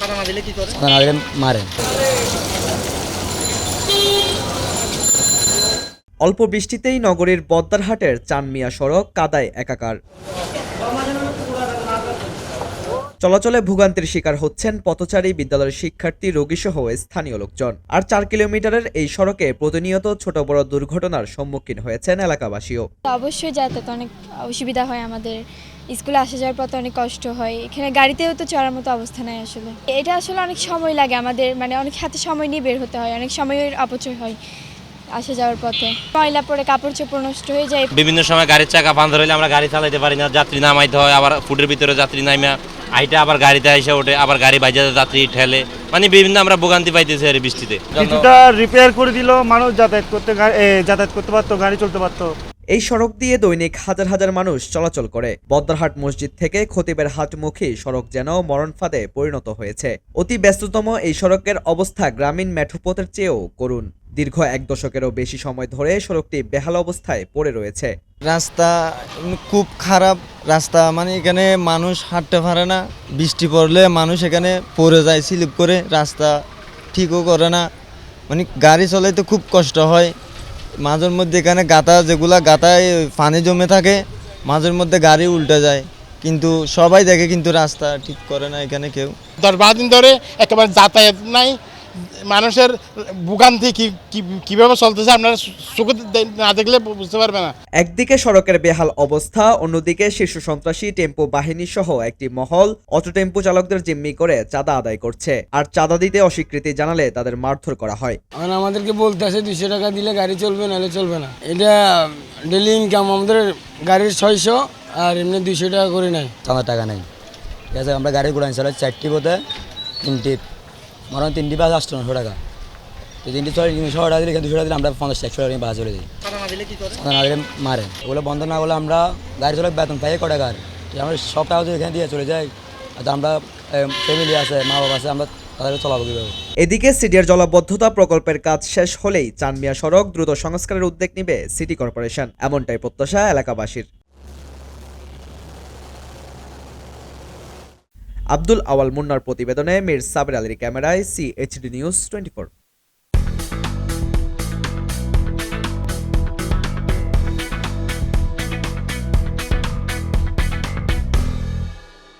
চাঁদা না দিলে মারে। অল্প বৃষ্টিতেই নগরীর বদ্দারহাটের চানমিয়া সড়ক কাদায় একাকার। চলাচলে ভোগান্তির শিকার হচ্ছেন পথচারী, বিদ্যালয়ের শিক্ষার্থী, রোগীসহ স্থানীয় লোকজন। আর 4 কিলোমিটারের এই সড়কে প্রতিনিয়ত ছোট বড় দুর্ঘটনার সম্মুখীন হয়েছেন এলাকাবাসীও। অবশ্যই যাতায়াতে অনেক অসুবিধা হয় আমাদের, স্কুলে আসা যাওয়ার পথে অনেক কষ্ট হয়, এখানে গাড়িতেও তো চড়ার মতো অবস্থা নাই আসলে। এটা আসলে অনেক সময় লাগে আমাদের, মানে অনেক হাতে সময় নিয়ে বের হতে হয়, অনেক সময়ের অপচয় হয় আসা যাওয়ার পথে। ময়লা পরে কাপড় চোপড় নষ্ট হয়ে যায়। বিভিন্ন সময় গাড়ির চাকা পাঞ্চার হইলে আমরা গাড়ি চালাতে পারি না, যাত্রী নামাইতে হয়, আবার ফুটের ভিতরে যাত্রী নামা আইটা আবার গাড়িতে এসে ওঠে, আবার গাড়ি বাজাতে যাত্রী ঠেলে, মানে বিভিন্ন আমরা ভোগান্তি পাইতেছি আর বৃষ্টিতে। কিছুটা রিপেয়ার করে দিল, মানুষ যাতায়াত করতে পারতো, গাড়ি চলতে পারতো। এই সড়ক দিয়ে দৈনিক হাজার হাজার মানুষ চলাচল করে। বদ্দারহাট মসজিদ থেকে খতিবের হাটমুখী সড়ক যেন মরণ ফাঁদে পরিণত হয়েছে। অতি ব্যস্ততম এই সড়কের অবস্থা গ্রামীণ মেঠোপথের চেয়েও করুণ। দীর্ঘ 1 দশকেরও বেশি সময় ধরে সড়কটি বেহাল অবস্থায় পড়ে রয়েছে। রাস্তা খুব খারাপ রাস্তা, মানে এখানে মানুষ হাঁটতে পারে না। বৃষ্টি পড়লে মানুষ এখানে পড়ে যায়, স্লিপ করে। রাস্তা ঠিকও করে না, মানে গাড়ি চলাইতে খুব কষ্ট হয়। মাঝের মধ্যে এখানে গাতায় পানি জমে থাকে, মাঝের মধ্যে গাড়ি উল্টে যায়, কিন্তু সবাই দেখে কিন্তু রাস্তা ঠিক করে না এখানে কেউ। 10-12 দিন ধরে একেবারে যাতায়াত নাই, মানুষের ভোগান্তি কিভাবে চলতেছে আপনারা চোখে না দেখলে বুঝতে পারবে না। একদিকে সড়কের বেহাল অবস্থা, অন্যদিকে শীর্ষ সন্ত্রাসী টেম্পো বাহিনী সহ একটি মহল অটো টেম্পো চালকদের জিম্মি করে চাঁদা আদায় করছে। আর চাঁদা দিতে অস্বীকৃতি জানালে তাদের মারধর করা হয়। আমাদেরকে বলতে আছে 200 টাকা দিলে গাড়ি চলবে, নাহলে চলবে না। এটা ডেলি ইনকাম আমাদের, গাড়ির 600 আর এমনি 200 টাকা করে নেয়। চাঁদা টাকা নেই, ঠিক আছে। আমরা গাড়ি ঘোড়া চালাই 4টি পথে, 3টি মনে 3টি বাস 800 টাকা। তো 3টি 100 টাকা দিলে 200 টাকা দিলে আমরা 50-100 টাকা বাস চলে যাই। চাঁদা না দিলে মারে। ওগুলো বন্ধ না করলে আমরা গাড়ি চালক বেতন পাই কটা গাড়ি, আমরা সব টাকা যদি এখানে দিয়ে চলে যাই, আর আমরা ফ্যামিলি আছে, মা বাবা আছে, আমরা তাদের চলাবো কীভাবে? এদিকে সিডিআর জলাবদ্ধতা প্রকল্পের কাজ শেষ হলেই চানমিয়া সড়ক দ্রুত সংস্কারের উদ্যোগ নেবে সিটি কর্পোরেশন, এমনটাই প্রত্যাশা এলাকাবাসীর। আব্দুল আওয়াল মুন্নার প্রতিবেদনে মীর সাবের আলীর ক্যামেরায় CHD নিউজ 24।